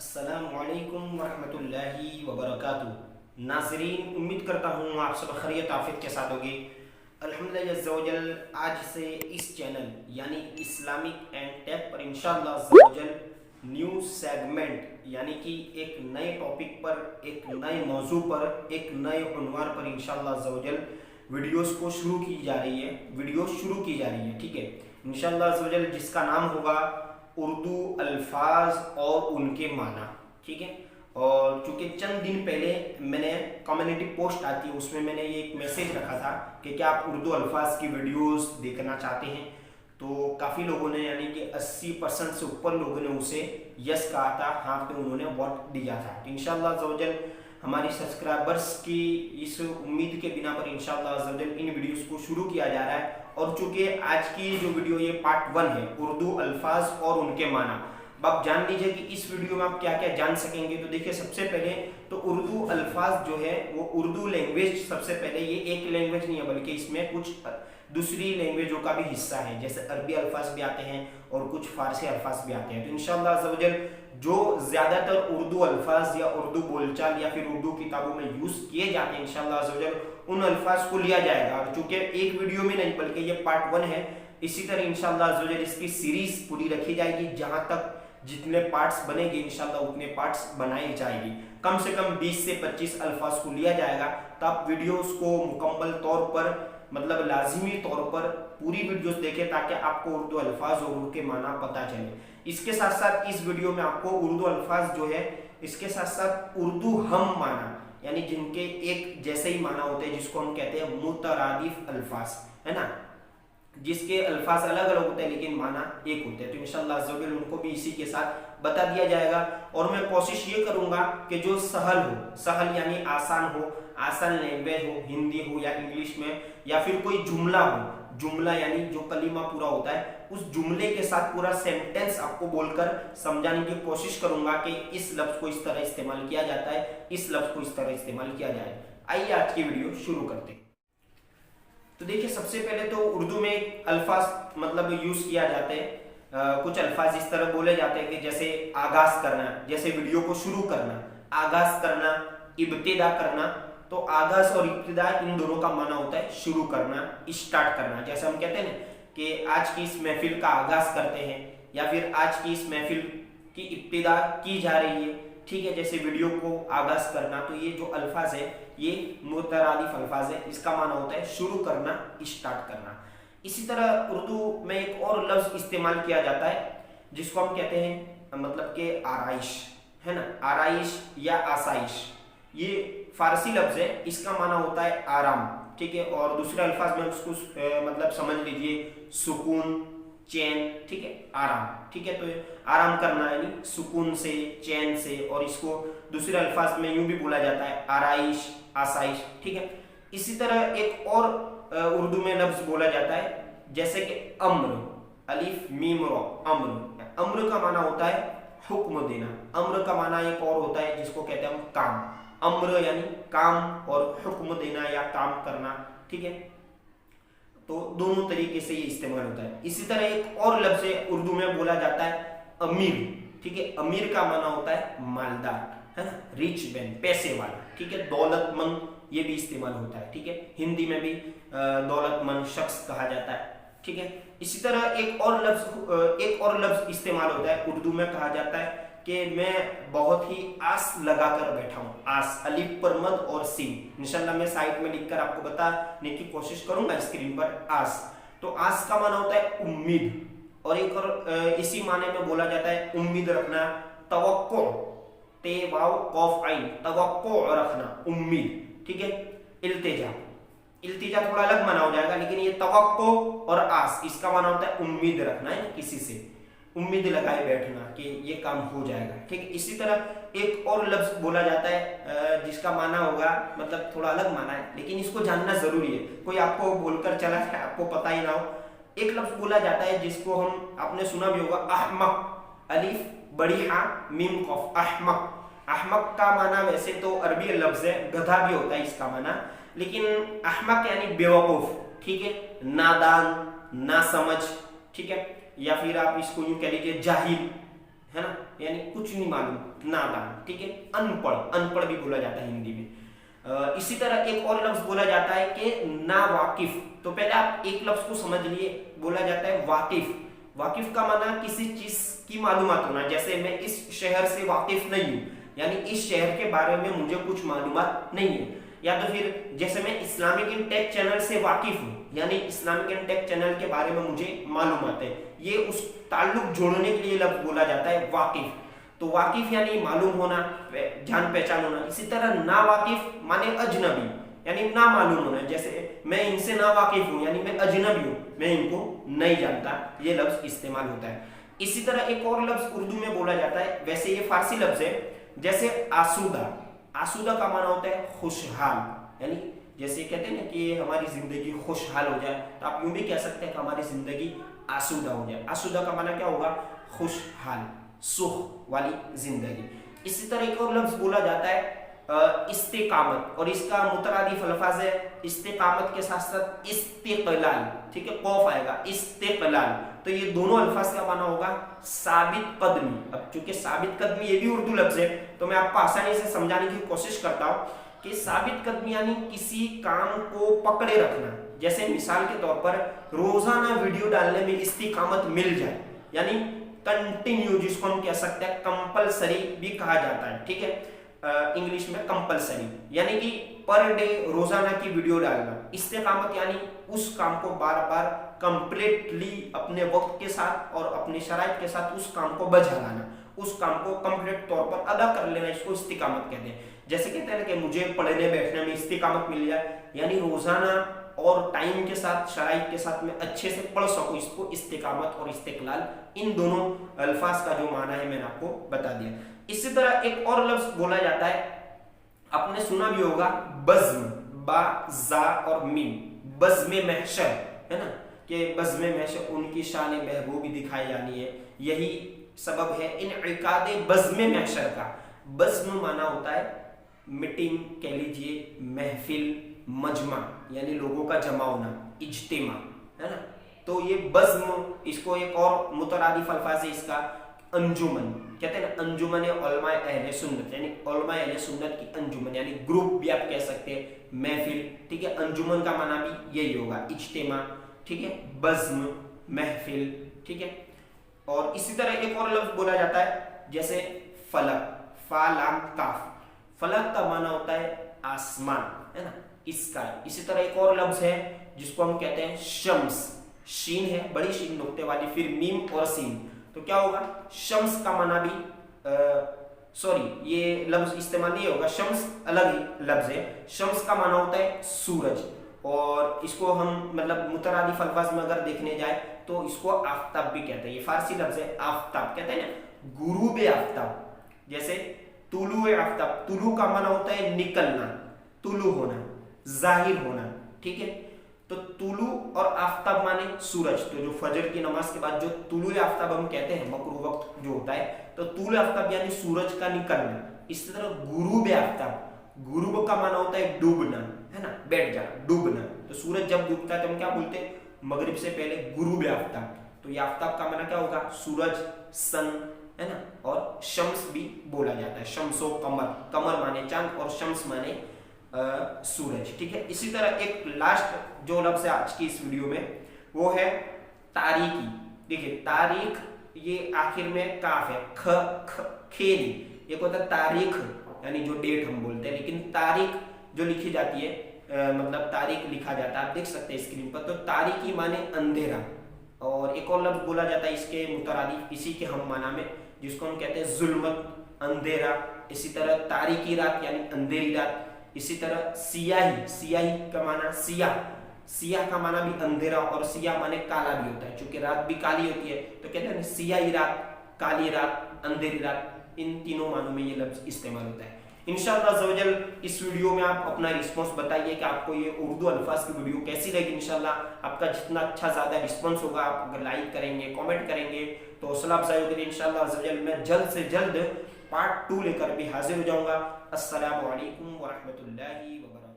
अस्सलामुअलैकुम वरहमतुल्लाहि वबरकातुहू। नाज़रीन, उम्मीद करता हूँ आप सब खैरियत आफियत के साथ होगी। अल्हम्दुलिल्लाह अज़्ज़ा व जल आज से इस चैनल यानी इस्लामिक एंड टेक पर इंशाअल्लाह अज़्ज़ा व जल न्यू सेगमेंट यानी कि एक नए टॉपिक पर, एक नए मौजू पर, एक नए उन्वान पर इंशाअल्लाह अज़्ज़ा व जल वीडियोस शुरू की जा रही है। ठीक है, इंशाअल्लाह अज़्ज़ा व जल जिसका नाम होगा उर्दू अल्फाज और उनके माना। ठीक है, और चूंकि चंद दिन पहले मैंने कम्युनिटी पोस्ट आती है उसमें मैंने ये एक मैसेज रखा था कि क्या आप उर्दू अल्फाज की वीडियोस देखना चाहते हैं, तो काफ़ी लोगों ने यानी कि 80% से ऊपर लोगों ने उसे यस कहा था, हाँ पे उन्होंने वोट दिया था। तो इंशाअल्लाह अज़्ज़ा व जल हमारी सब्सक्राइबर्स की इस उम्मीद के बिना पर इंशाअल्लाह अज़्ज़ा व जल इन वीडियोस को शुरू किया जा रहा है। और चूंकि आज की जो वीडियो ये पार्ट 1 है उर्दू अल्फाज और उनके माना, आप जान लीजिए कि इस वीडियो में आप क्या क्या जान सकेंगे। तो देखिए, सबसे पहले तो उर्दू अल्फाज जो है वो उर्दू लैंग्वेज, सबसे पहले ये एक लैंग्वेज नहीं है बल्कि इसमें कुछ दूसरी लैंग्वेजों का भी हिस्सा है, जैसे अरबी अल्फाज भी आते हैं और कुछ फारसी अल्फाज भी आते हैं। तो इंशाअल्लाह अज़्ज़ा व जल जो ज़्यादातर उर्दू अल्फाज या उर्दू बोलचाल या फिर उर्दू किताबों में यूज़ किए जाते हैं इंशाअल्लाह अज़्ज़ा व जल उन अल्फाज को लिया जाएगा। और चूंकि एक वीडियो में नहीं बल्कि ये पार्ट 1 है, इसी तरह इंशाअल्लाह अज़्ज़ा व जल इसकी सीरीज पूरी रखी जाएगी, जहां तक जितने पार्ट्स बनेंगे इंशाअल्लाह उतने पार्ट्स बनाए जाएंगे। कम से कम 20 से 25 अल्फाज को लिया जाएगा, तो आप वीडियोस को मुकम्मल तौर पर मतलब लाजिमी तौर पर पूरी वीडियोस देखें ताकि आपको उर्दू अल्फाज और उनके माना पता चले। इसके साथ साथ इस वीडियो में आपको उर्दू अल्फाज जो है इसके साथ साथ उर्दू हम माना यानी जिनके एक जैसे ही माना होते हैं, जिसको हम कहते हैं मुतरादिफ अल्फाज, है ना, जिसके अल्फाज अलग अलग होते हैं लेकिन माना एक होते हैं। तो इंशाअल्लाह अज़्ज़ा व जल उनको भी इसी के साथ बता दिया जाएगा। और मैं कोशिश ये करूंगा कि जो सहल हो, सहल यानी आसान हो, आसान लैंग्वेज हो, हिंदी हो या इंग्लिश में, या फिर कोई जुमला हो, जुमला यानी जो कलीमा पूरा होता है उस जुमले के साथ पूरा सेंटेंस आपको बोलकर समझाने की कोशिश करूंगा कि इस लफ्ज को इस तरह इस्तेमाल किया जाता है, इस लफ्ज को इस तरह इस्तेमाल किया जाए। आइए आज की वीडियो शुरू करते हैं। तो देखिए, सबसे पहले तो उर्दू में अल्फाज मतलब यूज किया जाते हैं, कुछ अल्फाज इस तरह बोले जाते हैं कि जैसे आगाज करना, जैसे वीडियो को शुरू करना, आगाज करना, इब्तिदा करना। तो आगाज और इब्तिदा इन दोनों का माना होता है शुरू करना, स्टार्ट करना। जैसे हम कहते हैं ना कि आज की इस महफिल का आगाज करते हैं या फिर आज की इस महफिल की इब्तिदा की जा रही है। ठीक है, जैसे वीडियो को आगाज करना, तो ये जो अल्फाज है ये मुतरादिफ अल्फाज है, इसका माना होता है शुरू करना, स्टार्ट करना। इसी तरह उर्दू में एक और लफ्ज इस्तेमाल किया जाता है जिसको हम कहते हैं मतलब के आराइश, है ना, आराइश या आसाइश। ये फारसी लफ्ज है, इसका माना होता है आराम। ठीक है, और दूसरे अल्फाज में उसको मतलब समझ लीजिए सुकून, चैन। ठीक है, आराम। ठीक है, तो आराम करना यानी सुकून से, चैन से, और इसको दूसरे अल्फाज में यूं भी बोला जाता है आराइश, आसाइश। ठीक है, इसी तरह एक और उर्दू में लफ्ज बोला जाता है जैसे कि अम्र, अलिफ मीम रो, अम्र। अम्र का माना होता है हुक्म देना। अम्र का माना एक और होता है जिसको कहते हैं हम काम। अम्र यानी काम और हुक्म देना या काम करना। ठीक है, तो दोनों तरीके से ये इस्तेमाल होता है। इसी तरह एक और लफ्ज है उर्दू में बोला जाता है अमीर। ठीक है, अमीर का माना होता है मालदार, है ना, रिच मैन, पैसे वाला। ठीक है, दौलतमंद ये भी इस्तेमाल होता है। ठीक है, हिंदी में भी दौलतमंद शख्स कहा जाता है। ठीक है, इसी तरह एक और लफ्ज इस्तेमाल होता है उर्दू में, कहा जाता है कि मैं बहुत ही आस लगाकर बैठा हूँ। आस, अलिफ पर मद और सीन। इंशाल्लाह मैं साइड में लिखकर आपको बताने की कोशिश करूंगा स्क्रीन पर। आस, तो आस का माना होता है उम्मीद। और एक और इसी माने में बोला जाता है उम्मीद रखना, तवक्को, ते वाव कॉफ आइन, तवक्को रखना, उम्मीद। ठीक है, इल्तिजा, इल्तिजा थोड़ा अलग माना हो जाएगा, लेकिन ये तवक्को और आस इसका माना होता है उम्मीद रखना है, किसी से उम्मीद लगाए बैठना कि ये काम हो जाएगा। ठीक है, इसी तरह एक और लफ्ज बोला जाता है जिसका माना होगा मतलब थोड़ा अलग माना है, लेकिन इसको जानना जरूरी है, कोई आपको बोलकर चला जाए आपको पता ही ना हो। एक लफ्ज बोला जाता है जिसको हम आपने सुना भी होगा अहमक, अलिफ बड़ी हाँ मीम कॉफ, अहमक। अहमक का माना वैसे तो अरबी लफ्ज है, गधा भी होता है इसका माना, लेकिन अहमक यानी बेवकूफ। ठीक है, नादान, ना समझ। ठीक है, या फिर आप इसको यूं कह लीजिए जाहिल, है ना, यानी कुछ नहीं मालूम, नादान, ठीक है, अनपढ़, अनपढ़ भी बोला जाता है हिंदी में। इसी तरह एक और लफ्ज बोला जाता है कि नावाकिफ। तो पहले आप एक लफ्ज को समझ लिए, बोला जाता है वाकिफ। वाकिफ का माना किसी चीज की मालूमात होना, जैसे मैं इस शहर से वाकिफ नहीं हूं, यानी इस शहर के बारे में मुझे कुछ मालूमात नहीं है। या तो फिर जैसे मैं इस्लामिक इन टेक चैनल से वाकिफ हूं, यानी इस्लामिक इन टेक चैनल के बारे में मुझे मालूमात है, ये उस ताल्लुक जोड़ने के लिए लफ्ज बोला जाता है वाकिफ। तो वाकिफ यानी मालूम होना, जान पहचान होना। इसी तरह ना वाकिफ माने अजनबी, यानी ना मालूम होना, जैसे मैं इनसे ना वाकिफ हूं, यानी मैं अजनबी हूं, मैं इनको नहीं जानता, ये लफ्ज इस्तेमाल होता है। इसी तरह एक और लफ्ज उर्दू में बोला जाता है, वैसे ये फारसी लफ्ज है, जैसे आसूदा। आसूदा का माना होता है खुशहाल, यानी जैसे कहते हैं ना कि हमारी जिंदगी खुशहाल हो जाए, तो आप यूं भी कह सकते हैं कि हमारी जिंदगी आसूदा हो जाए। आसूदा का माना क्या होगा? खुशहाल, सुख वाली जिंदगी। इसी तरह एक और लफ्ज बोला जाता है इस्तिकामत, और इसका मुतरादिफ अल्फाज है इस्तिकामत के साथ साथ इस्तिकलाल, ठीक है, कौफ आएगा, इस्तिकलाल। तो ये दोनों अल्फाज का माना होगा साबित कदमी। अब चूंकि साबित कदमी ये भी उर्दू लफ्ज है, तो मैं आपको आसानी से समझाने की कोशिश करता हूं कि साबित कदमी यानी किसी काम को पकड़े रखना। जैसे मिसाल के तौर पर रोजाना वीडियो डालने में इस्तिकामत मिल जाए, यानी कंटिन्यू, जिसको हम कह सकते हैं कंपलसरी भी कहा जाता है, ठीक है, इंग्लिश में कंपलसरी, यानी कि पर डे रोजाना की वीडियो डालना। इस्तिकामत यानी उस काम को बार बार कंप्लीटली अपने वक्त के साथ और अपनी शराइत के साथ उस काम को बजा लाना, उस काम को कंप्लीट तौर पर अदा कर लेना, इसको इस्तिकामत कहते हैं। जैसे कहते हैं कि मुझे पढ़ने बैठने में इस्तिकामत मिल जाए, यानी रोजाना और टाइम के साथ, शराइत के साथ में अच्छे से पढ़ सकूं, इसको इस्तिकामत और इस्तिकलाल, इन दोनों अल्फाज का जो माना है मैंने आपको बता दिया। इसी तरह एक और लफ्ज बोला जाता है, आपने सुना भी होगा, बज़्म, बा जा और मीम, बज़्म महशर, है ना, कि बज़्म महशर उनकी शान महबूबी दिखाई जानी है, यही सबब है इनइकाद बज़्म महशर का। बज़्म माना होता है मीटिंग, कह लीजिए महफिल, मजमा, यानी लोगों का जमा होना, इज्तिमा, है ना। तो ये बज़्म, इसको एक और मुतरादिफ अल्फाज है इसका अंजुमन, कहते हैं ना, अंजुमन उलमा अहले सुन्नत, यानी उलमा अहले सुन्नत की अंजुमन, यानी ग्रुप भी आप कह सकते हैं, महफिल, ठीक है। अंजुमन का माना भी यही होगा, इज्तिमा, ठीक है, बज़्म, महफिल, ठीक है। और इसी तरह एक और लफ्ज बोला जाता है, जैसे फलक, फा लाम काफ, फलक का माना होता है आसमान, है ना, स्काई। इसी तरह एक और लफ्ज है जिसको हम कहते हैं शम्स, शीन है, बड़ी शीन नुक्ते वाली, फिर मीम और सीन, तो क्या होगा? शम्स का माना भी सॉरी ये लफ्ज इस्तेमाल नहीं होगा, शम्स अलग ही लफ्ज है। शम्स का माना होता है सूरज, और इसको हम मतलब मुतरादिफ अल्फाज में अगर देखने जाए तो इसको आफ्ताब भी कहते हैं, ये फारसी लफ्ज है आफ्ताब, कहते हैं ना गुरूब आफ्ताब। जैसे तुलू आफ्ताब, तुलू का माना होता है निकलना, तुलू होना, जाहिर होना, ठीक है। तो तुलू और आफ्ताब माने सूरज, तो जो फजर की नमाज के बाद जो तुलू आफ्ताब हम कहते हैं, मकरूह वक्त जो होता है, तो तुलू आफ्ताब यानी सूरज का निकलना। इसी तरह गुरूब आफ्ताब, गुरूब का माना होता है डूबना, है ना, बैठ जाना, डूबना। तो सूरज जब डूबता है तो हम क्या बोलते हैं? मगरिब से पहले गुरूब आफ्ताब। तो ये आफ्ताब का माना क्या होगा? सूरज, सन, है ना। और शम्स भी बोला जाता है, शम्सो कमर, कमर माने चांद और शम्स माने सूरज, ठीक है। इसी तरह एक लास्ट जो लफ्ज है आज की इस वीडियो में, वो है तारीकी। देखिए तारीख, ये आखिर में काफ है, ख ख खेरी, एक होता है तारीख, यानी जो डेट हम बोलते हैं, लेकिन तारीख जो लिखी जाती है, मतलब तारीख लिखा जाता है, आप देख सकते हैं स्क्रीन पर। तो तारीकी माने अंधेरा। और एक और लफ्ज बोला जाता है इसके मुतरादिफ, इसी के हम माना में, जिसको हम कहते हैं जुल्मत, अंधेरा। इसी तरह तारीकी रात यानी अंधेरी रात। इसी तरह सियाही, सियाही का माना सियाह, सियाह का माना भी अंधेरा, और सियाह माने काला भी होता है, क्योंकि रात भी काली होती है, तो कहते हैं सियाही रात, काली रात, अंधेरी रात, इन तीनों मानों में ये लफ्ज इस्तेमाल होता है। इंशाअल्लाह अज़्ज़वजल इस वीडियो में आप अपना रिस्पॉन्स बताइए कि आपको ये उर्दू अल्फाज की वीडियो कैसी लगी। इंशाअल्लाह आपका जितना अच्छा ज़्यादा रिस्पॉन्स होगा, आप अगर लाइक करेंगे, कमेंट करेंगे, तो हौसला अफजाई होगी। इंशाअल्लाह अज़्ज़वजल मैं जल्द से जल्द पार्ट 2 लेकर भी हाजिर हो जाऊंगा। अस्सलामु अलैकुम व रहमतुल्लाहि व बरकातहू।